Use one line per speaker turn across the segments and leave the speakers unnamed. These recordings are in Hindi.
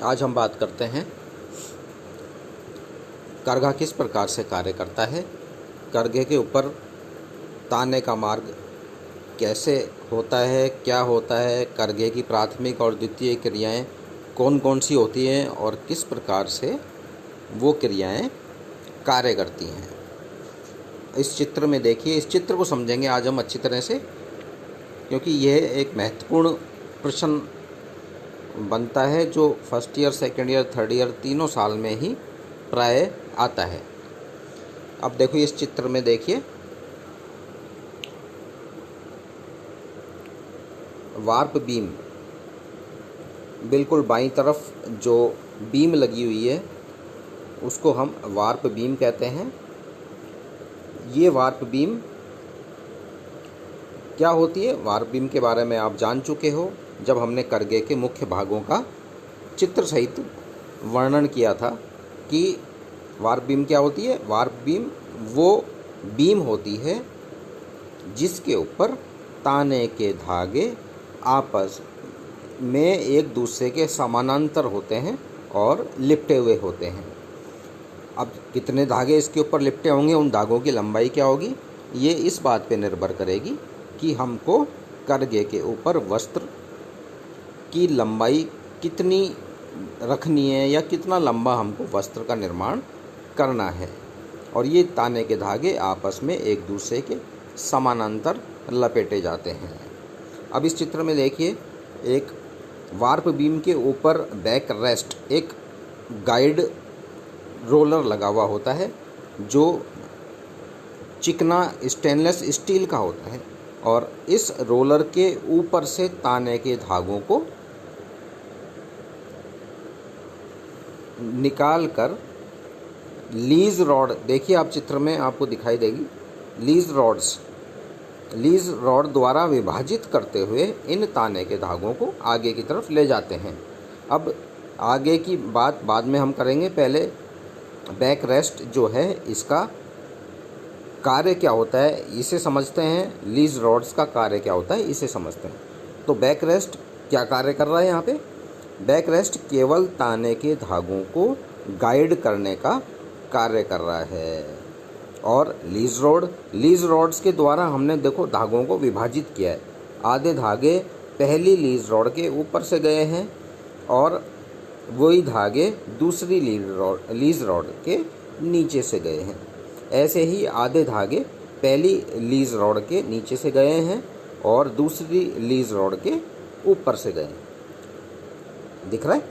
आज हम बात करते हैं करघा किस प्रकार से कार्य करता है, करघे के ऊपर ताने का मार्ग कैसे होता है, क्या होता है, करघे की प्राथमिक और द्वितीय क्रियाएं कौन कौन सी होती हैं और किस प्रकार से वो क्रियाएं कार्य करती हैं। इस चित्र में देखिए, इस चित्र को समझेंगे आज हम अच्छी तरह से, क्योंकि यह एक महत्वपूर्ण प्रश्न बनता है जो first year, second year, third year तीनों साल में ही प्राय आता है। अब देखो इस चित्र में देखिए, वार्प बीम, बिल्कुल बाईं तरफ जो बीम लगी हुई है उसको हम वार्प बीम कहते हैं। ये वार्प बीम क्या होती है, वार्प बीम के बारे में आप जान चुके हो जब हमने करघे के मुख्य भागों का चित्र सहित वर्णन किया था कि वार्प बीम क्या होती है। वार्प बीम वो बीम होती है जिसके ऊपर ताने के धागे आपस में एक दूसरे के समानांतर होते हैं और लिपटे हुए होते हैं। अब कितने धागे इसके ऊपर लिपटे होंगे, उन धागों की लंबाई क्या होगी, ये इस बात पे निर्भर करेगी कि हमको करघे के ऊपर वस्त्र की लंबाई कितनी रखनी है या कितना लंबा हमको वस्त्र का निर्माण करना है। और ये ताने के धागे आपस में एक दूसरे के समानांतर लपेटे जाते हैं। अब इस चित्र में देखिए, एक वार्प बीम के ऊपर बैक रेस्ट, एक गाइड रोलर लगा हुआ होता है जो चिकना स्टेनलेस स्टील का होता है, और इस रोलर के ऊपर से ताने के धागों को निकाल कर लीज रॉड, देखिए आप चित्र में आपको दिखाई देगी, लीज रॉड द्वारा विभाजित करते हुए इन ताने के धागों को आगे की तरफ ले जाते हैं। अब आगे की बात बाद में हम करेंगे, पहले बैक रेस्ट जो है इसका कार्य क्या होता है इसे समझते हैं। लीज रॉड्स का कार्य क्या होता है इसे समझते हैं। तो बैक रेस्ट क्या कार्य कर रहा है यहाँ पे, बैक रेस्ट केवल ताने के धागों को गाइड करने का कार्य कर रहा है। और लीज रॉड्स के द्वारा हमने देखो धागों को विभाजित किया है। आधे धागे पहली लीज रॉड के ऊपर से गए हैं और वही धागे दूसरी लीज रॉड के नीचे से गए हैं। ऐसे ही आधे धागे पहली लीज रॉड के नीचे से गए हैं और दूसरी लीज रॉड के ऊपर से गए हैं। दिख रहा है,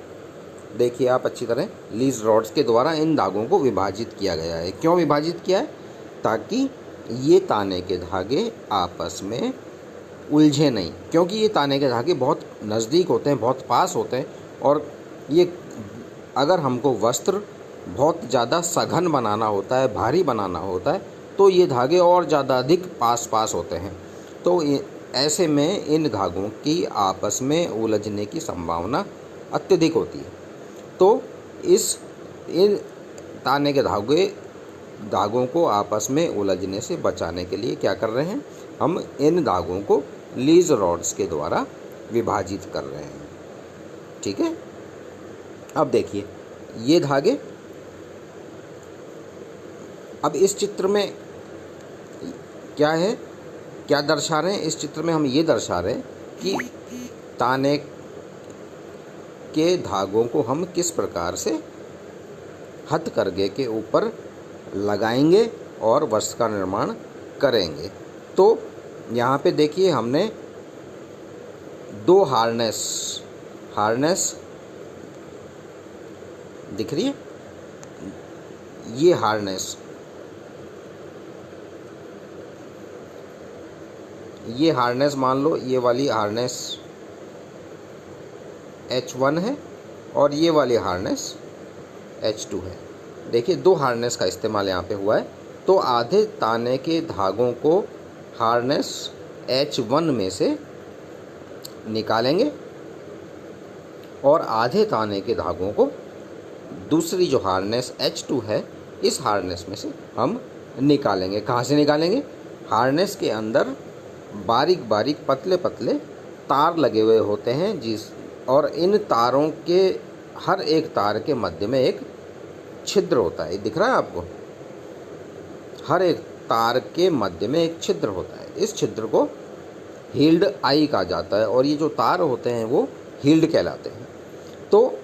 देखिए आप अच्छी तरह, लीज रॉड्स के द्वारा इन धागों को विभाजित किया गया है। क्यों विभाजित किया है, ताकि ये ताने के धागे आपस में उलझे नहीं, क्योंकि ये ताने के धागे बहुत नज़दीक होते हैं, बहुत पास होते हैं, और ये अगर हमको वस्त्र बहुत ज़्यादा सघन बनाना होता है, भारी बनाना होता है, तो ये धागे और ज़्यादा अधिक पास होते हैं। तो ऐसे में इन धागों की आपस में उलझने की संभावना अत्यधिक होती है। तो इन ताने के धागों को आपस में उलझने से बचाने के लिए क्या कर रहे हैं, हम इन धागों को लीज रॉड्स के द्वारा विभाजित कर रहे हैं। ठीक है, अब देखिए ये धागे, अब इस चित्र में क्या है, क्या दर्शा रहे हैं, इस चित्र में हम ये दर्शा रहे हैं कि ताने के धागों को हम किस प्रकार से हथकरघे के ऊपर लगाएंगे और वस्त्र का निर्माण करेंगे। तो यहाँ पे देखिए हमने दो हार्नेस दिख रही है, ये हार्नेस मान लो, ये वाली हार्नेस H1 है और ये वाली हार्नेस H2 है। देखिए दो हार्नेस का इस्तेमाल यहाँ पे हुआ है। तो आधे ताने के धागों को हार्नेस H1 में से निकालेंगे और आधे ताने के धागों को दूसरी जो हार्नेस H2 है इस हार्नेस में से हम निकालेंगे। कहाँ से निकालेंगे, हार्नेस के अंदर बारीक बारीक पतले पतले तार लगे हुए होते हैं और इन तारों के हर एक तार के मध्य में एक छिद्र होता है, दिख रहा है आपको? हर एक तार के मध्य में एक छिद्र होता है। इस छिद्र को हील्ड आई कहा जाता है और ये जो तार होते हैं वो हील्ड कहलाते हैं। तो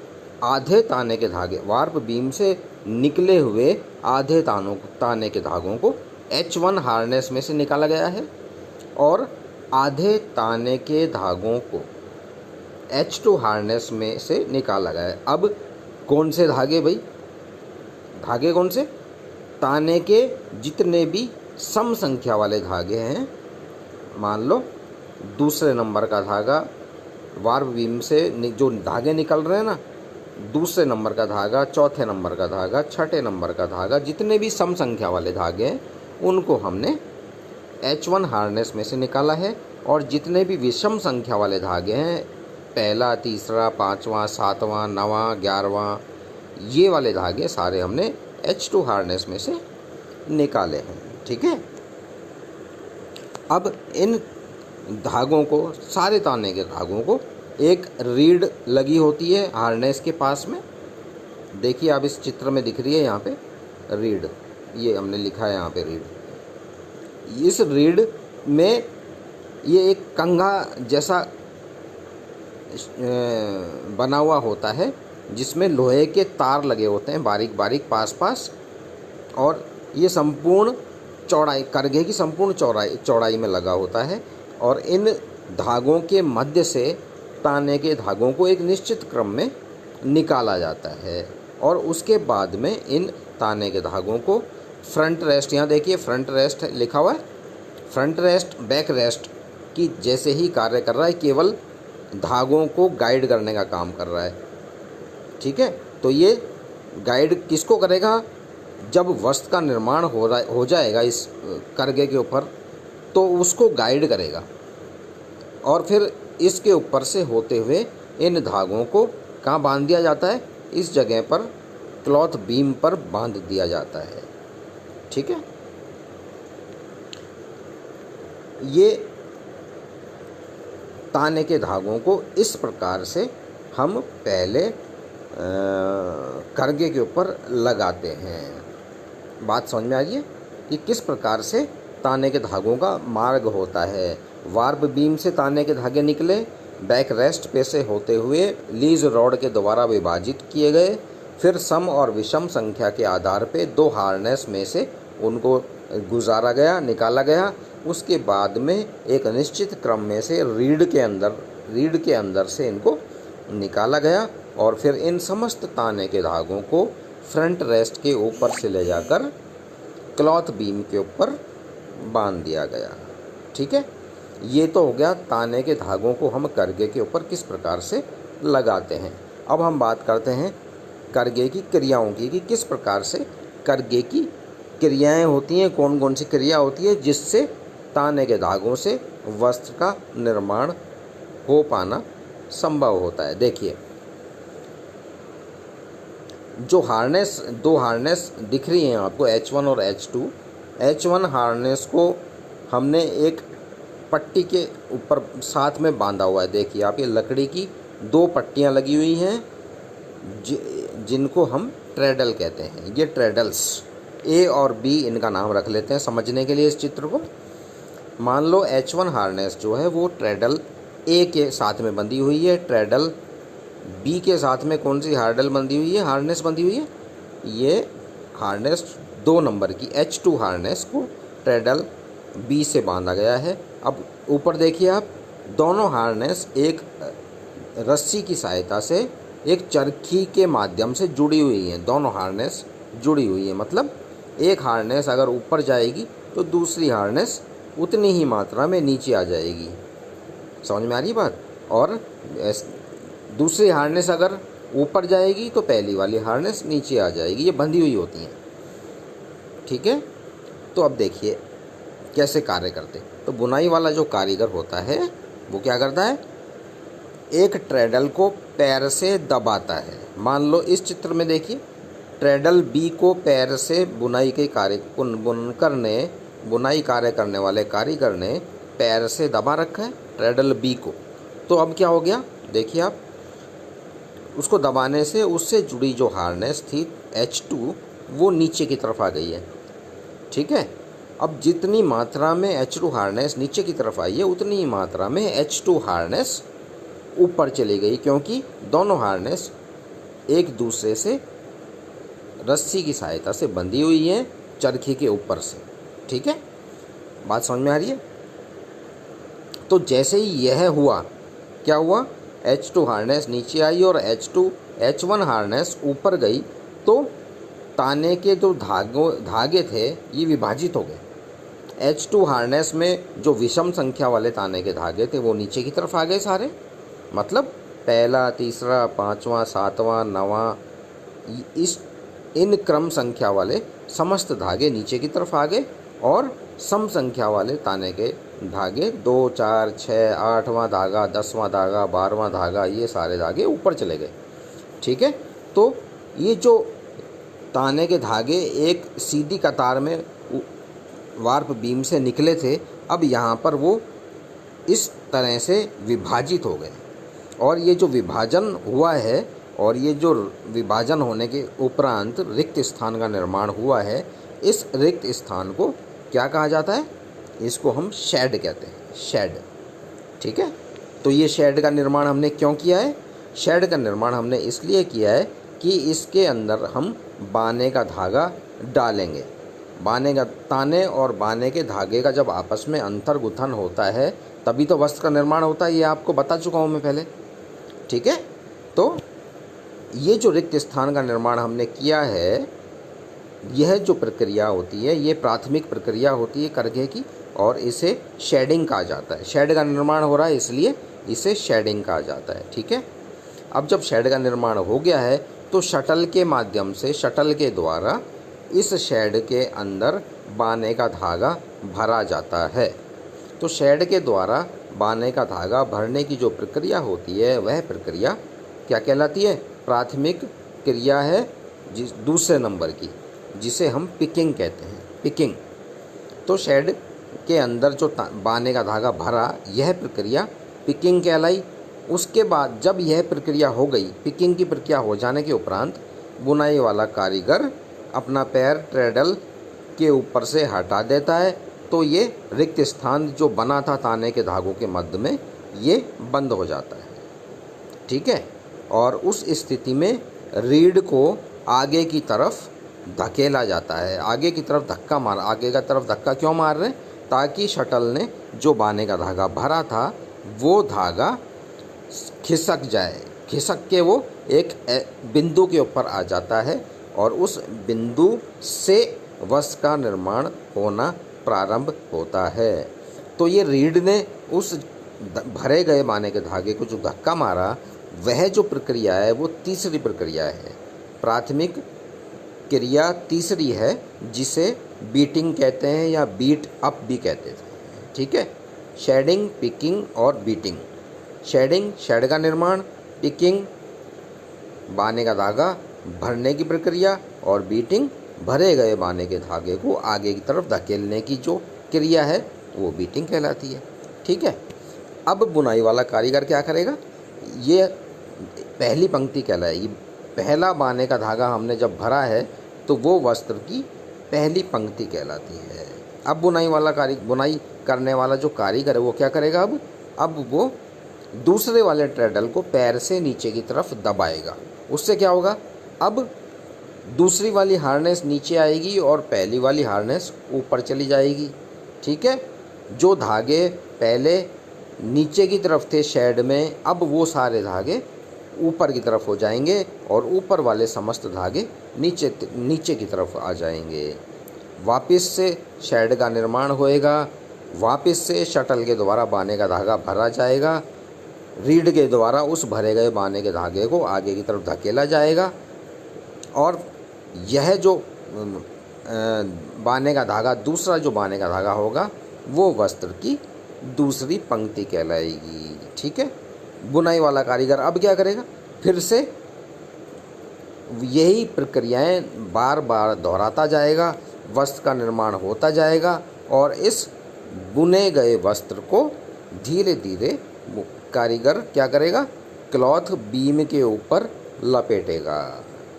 आधे ताने के धागे, वार्प बीम से निकले हुए आधे ताने के धागों को H1 हार्नेस में से निकाला गया है और आधे ताने के धागों को H2 हार्नेस में से निकाला गया है। अब कौन से धागे भाई? धागे कौन से? ताने के जितने भी सम संख्या वाले धागे हैं, मान लो दूसरे नंबर का धागा, वार्प बीम से जो धागे निकल रहे हैं ना, दूसरे नंबर का धागा, चौथे नंबर का धागा, छठे नंबर का धागा, जितने भी सम संख्या वाले धागे हैं उनको हमने H1 हार्नेस में से निकाला है। और जितने भी विषम संख्या वाले धागे हैं, पहला, तीसरा, पाँचवा, सातवां, नवां, 11वां, ये वाले धागे सारे हमने H2 हार्नेस में से निकाले हैं। ठीक है। अब इन धागों को, सारे ताने के धागों को एक रीड लगी होती है हार्नेस के पास में। देखिए आप इस चित्र में दिख रही है यहाँ पे रीड, ये हमने लिखा है यहाँ पे रीड। इस रीड में ये एक कंघा जैसा बना हुआ होता है जिसमें लोहे के तार लगे होते हैं बारीक बारीक पास पास, और ये संपूर्ण चौड़ाई, करघे की संपूर्ण चौड़ाई में लगा होता है। और इन धागों के मध्य से ताने के धागों को एक निश्चित क्रम में निकाला जाता है और उसके बाद में इन ताने के धागों को फ्रंट रेस्ट, यहाँ देखिए फ्रंट रेस्ट लिखा हुआ है, फ्रंट रेस्ट बैक रेस्ट की जैसे ही कार्य कर रहा है, केवल धागों को गाइड करने का काम कर रहा है। ठीक है। तो ये गाइड किसको करेगा? जब वस्त्र का निर्माण हो जाएगा इस करघे के ऊपर, तो उसको गाइड करेगा और फिर इसके ऊपर से होते हुए इन धागों को कहाँ बांध दिया जाता है? इस जगह पर क्लॉथ बीम पर बांध दिया जाता है। ठीक है। ये ताने के धागों को इस प्रकार से हम पहले करघे के ऊपर लगाते हैं। बात समझ में आ रही है कि किस प्रकार से ताने के धागों का मार्ग होता है। वार्प बीम से ताने के धागे निकले, बैक रेस्ट पे से होते हुए लीज रॉड के द्वारा विभाजित किए गए, फिर सम और विषम संख्या के आधार पे 2 हार्नेस में से उनको गुजारा गया, निकाला गया। उसके बाद में एक निश्चित क्रम में से रीढ़ के अंदर से इनको निकाला गया और फिर इन समस्त ताने के धागों को फ्रंट रेस्ट के ऊपर से ले जाकर क्लॉथ बीम के ऊपर बांध दिया गया। ठीक है। ये तो हो गया ताने के धागों को हम करघे के ऊपर किस प्रकार से लगाते हैं। अब हम बात करते हैं करघे की क्रियाओं की, कि किस प्रकार से करघे की क्रियाएं होती हैं, कौन कौन सी क्रिया होती है जिससे ताने के धागों से वस्त्र का निर्माण हो पाना संभव होता है। देखिए, जो दो हार्नेस दिख रही हैं आपको, H1 और H2। H1 हार्नेस को हमने एक पट्टी के ऊपर साथ में बांधा हुआ है। देखिए आप, ये लकड़ी की 2 पट्टियां लगी हुई हैं जिनको हम ट्रेडल कहते हैं। ये ट्रेडल्स, A और B इनका नाम रख लेते हैं समझने के लिए इस चित्र को। मान लो H1 हार्नेस जो है वो ट्रेडल A के साथ में बंधी हुई है, ट्रेडल B के साथ में कौन सी हार्नेस बंधी हुई है? ये हार्नेस 2 नंबर की H2 हार्नेस को ट्रेडल B से बांधा गया है। अब ऊपर देखिए आप, दोनों हार्नेस एक रस्सी की सहायता से एक चरखी के माध्यम से जुड़ी हुई हैं। दोनों हार्नेस जुड़ी हुई है, मतलब एक हार्नेस अगर ऊपर जाएगी तो दूसरी हार्नेस उतनी ही मात्रा में नीचे आ जाएगी। समझ में आ रही बात? और दूसरी हार्नेस अगर ऊपर जाएगी तो पहली वाली हार्नेस नीचे आ जाएगी। ये बंधी हुई होती हैं। ठीक है। तो अब देखिए कैसे कार्य करते। तो बुनाई वाला जो कारीगर होता है वो क्या करता है? एक ट्रेडल को पैर से दबाता है। मान लो इस चित्र में देखिए, ट्रेडल B को पैर से बुनाई कार्य करने वाले कारीगर ने पैर से दबा रखा है ट्रेडल B को। तो अब क्या हो गया? देखिए आप, उसको दबाने से उससे जुड़ी जो हार्नेस थी H2 वो नीचे की तरफ आ गई है। ठीक है, अब जितनी मात्रा में H2 हार्नेस नीचे की तरफ आई है उतनी ही मात्रा में H2 हार्नेस ऊपर चली गई, क्योंकि दोनों हार्नेस एक दूसरे से रस्सी की सहायता से बंधी हुई है चरखी के ऊपर से। ठीक है, बात समझ में आ रही है? तो जैसे ही यह हुआ, क्या हुआ, H2 हार्नेस नीचे आई और H1 हार्नेस ऊपर गई, तो ताने के जो धागे थे ये विभाजित हो गए। H2 हार्नेस में जो विषम संख्या वाले ताने के धागे थे वो नीचे की तरफ आ गए सारे, मतलब पहला, तीसरा, पाँचवा, सातवां, नवां, इन क्रम संख्या वाले समस्त धागे नीचे की तरफ आ गए और सम संख्या वाले ताने के धागे 2, 4, 6, 8वां धागा, 10वां धागा, 12वां धागा, ये सारे धागे ऊपर चले गए। ठीक है, तो ये जो ताने के धागे एक सीधी कतार में वार्प बीम से निकले थे, अब यहाँ पर वो इस तरह से विभाजित हो गए और ये जो विभाजन हुआ है और ये जो विभाजन होने के उपरांत रिक्त स्थान का निर्माण हुआ है, इस रिक्त स्थान को क्या कहा जाता है? इसको हम शेड कहते हैं, शेड। ठीक है, तो ये शेड का निर्माण हमने क्यों किया है? शेड का निर्माण हमने इसलिए किया है कि इसके अंदर हम बाने का धागा डालेंगे। बाने का, ताने और बाने के धागे का जब आपस में अंतर गुंथन होता है तभी तो वस्त्र का निर्माण होता है, ये आपको बता चुका हूँ मैं पहले। ठीक है, तो ये जो रिक्त स्थान का निर्माण हमने किया है, यह जो प्रक्रिया होती है ये प्राथमिक प्रक्रिया होती है करघे की और इसे शेडिंग कहा जाता है। शेड का निर्माण हो रहा है इसलिए इसे शेडिंग कहा जाता है। ठीक है, अब जब शेड का निर्माण हो गया है तो शटल के माध्यम से, शटल के द्वारा इस शेड के अंदर बाने का धागा भरा जाता है। तो शेड के द्वारा बाने का धागा भरने की जो प्रक्रिया होती है वह प्रक्रिया क्या कहलाती है? प्राथमिक क्रिया है दूसरे नंबर की, जिसे हम पिकिंग कहते हैं, पिकिंग। तो शेड के अंदर जो बाने का धागा भरा, यह प्रक्रिया पिकिंग कहलाई। उसके बाद जब यह प्रक्रिया हो गई, पिकिंग की प्रक्रिया हो जाने के उपरांत बुनाई वाला कारीगर अपना पैर ट्रेडल के ऊपर से हटा देता है, तो ये रिक्त स्थान जो बना था ताने के धागों के मध्य में, ये बंद हो जाता है। ठीक है, और उस स्थिति में रीढ़ को आगे की तरफ धकेला जाता है। आगे की तरफ धक्का मार, आगे की तरफ धक्का क्यों मार रहे हैं? ताकि शटल ने जो बाने का धागा भरा था वो धागा खिसक जाए, खिसक के वो एक बिंदु के ऊपर आ जाता है और उस बिंदु से वस्त्र का निर्माण होना प्रारंभ होता है। तो ये रीढ़ ने उस भरे गए बाने के धागे को जो धक्का मारा, वह जो प्रक्रिया है वो तीसरी प्रक्रिया है। प्राथमिक क्रिया तीसरी है जिसे बीटिंग कहते हैं या बीट अप भी कहते थे। ठीक है, शेडिंग, पिकिंग और बीटिंग। शेडिंग, शेड का निर्माण, पिकिंग, बाने का धागा भरने की प्रक्रिया और बीटिंग, भरे गए बाने के धागे को आगे की तरफ धकेलने की जो क्रिया है वो बीटिंग कहलाती है। ठीक है, अब बुनाई वाला कारीगर क्या करेगा? ये पहली पंक्ति कहलाएगी। पहला बाने का धागा हमने जब भरा है तो वो वस्त्र की पहली पंक्ति कहलाती है। अब बुनाई करने वाला जो कारीगर है वो क्या करेगा? अब वो दूसरे वाले ट्रेडल को पैर से नीचे की तरफ दबाएगा। उससे क्या होगा? अब दूसरी वाली हार्नेस नीचे आएगी और पहली वाली हार्नेस ऊपर चली जाएगी। ठीक है, जो धागे पहले नीचे की तरफ थे शेड में, अब वो सारे धागे ऊपर की तरफ हो जाएंगे और ऊपर वाले समस्त धागे नीचे की तरफ आ जाएंगे। वापस से शेड का निर्माण होएगा, वापस से शटल के द्वारा बाने का धागा भरा जाएगा, रीढ़ के द्वारा उस भरे गए बाने के धागे को आगे की तरफ धकेला जाएगा और यह जो बाने का धागा, दूसरा जो बाने का धागा होगा वो वस्त्र की दूसरी पंक्ति कहलाएगी। ठीक है, बुनाई वाला कारीगर अब क्या करेगा? फिर से यही प्रक्रियाएं बार बार दोहराता जाएगा, वस्त्र का निर्माण होता जाएगा और इस बुने गए वस्त्र को धीरे धीरे कारीगर क्या करेगा? क्लॉथ बीम के ऊपर लपेटेगा।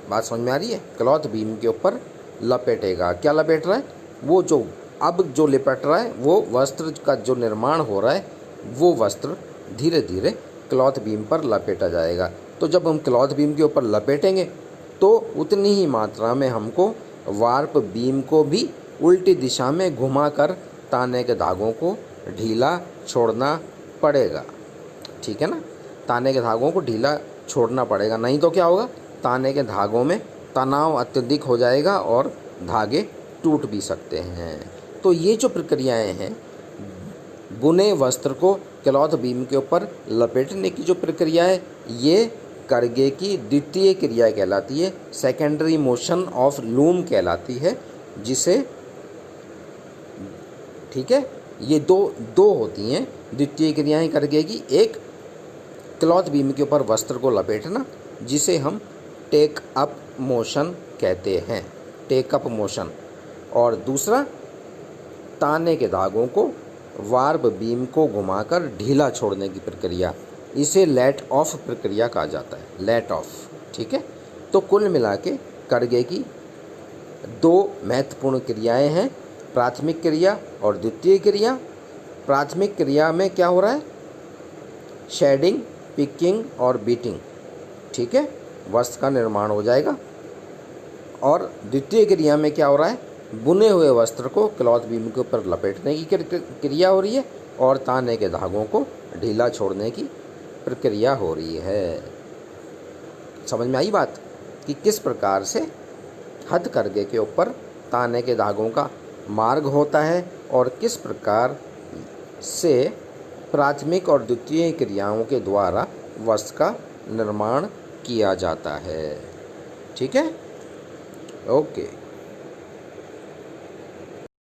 बात समझ में आ रही है? क्लॉथ बीम के ऊपर लपेटेगा। क्या लपेट रहा है? वो जो अब जो लिपट रहा है वो वस्त्र का जो निर्माण हो रहा है वो वस्त्र धीरे धीरे क्लॉथ बीम पर लपेटा जाएगा। तो जब हम क्लॉथ बीम के ऊपर लपेटेंगे तो उतनी ही मात्रा में हमको वार्प बीम को भी उल्टी दिशा में घुमाकर ताने के धागों को ढीला छोड़ना पड़ेगा। ठीक है ना? ताने के धागों को ढीला छोड़ना पड़ेगा, नहीं तो क्या होगा? ताने के धागों में तनाव अत्यधिक हो जाएगा और धागे टूट भी सकते हैं। तो ये जो प्रक्रियाएं हैं, बुने वस्त्र को क्लॉथ बीम के ऊपर लपेटने की जो प्रक्रिया है, ये करगे की द्वितीय क्रिया कहलाती है, सेकेंडरी मोशन ऑफ लूम कहलाती है, जिसे, ठीक है, ये दो होती हैं द्वितीय क्रियाएं करगे की। एक क्लॉथ बीम के ऊपर वस्त्र को लपेटना, जिसे हम टेक अप मोशन कहते हैं, टेक अप मोशन। और दूसरा ताने के धागों को वार्प बीम को घुमाकर ढीला छोड़ने की प्रक्रिया, इसे लेट ऑफ प्रक्रिया कहा जाता है, लेट ऑफ। ठीक है? तो कुल मिला के करगे की दो महत्वपूर्ण क्रियाएं हैं, प्राथमिक क्रिया और द्वितीय क्रिया। प्राथमिक क्रिया में क्या हो रहा है? शेडिंग, पिकिंग और बीटिंग। ठीक है? वस्त्र का निर्माण हो जाएगा। और द्वितीय क्रिया में क्या हो रहा है? बुने हुए वस्त्र को क्लॉथ बीम के ऊपर लपेटने की क्रिया हो रही है और ताने के धागों को ढीला छोड़ने की प्रक्रिया हो रही है। समझ में आई बात कि किस प्रकार से हथकरघे के ऊपर ताने के धागों का मार्ग होता है और किस प्रकार से प्राथमिक और द्वितीय क्रियाओं के द्वारा वस्त्र का निर्माण किया जाता है। ठीक है? ओके।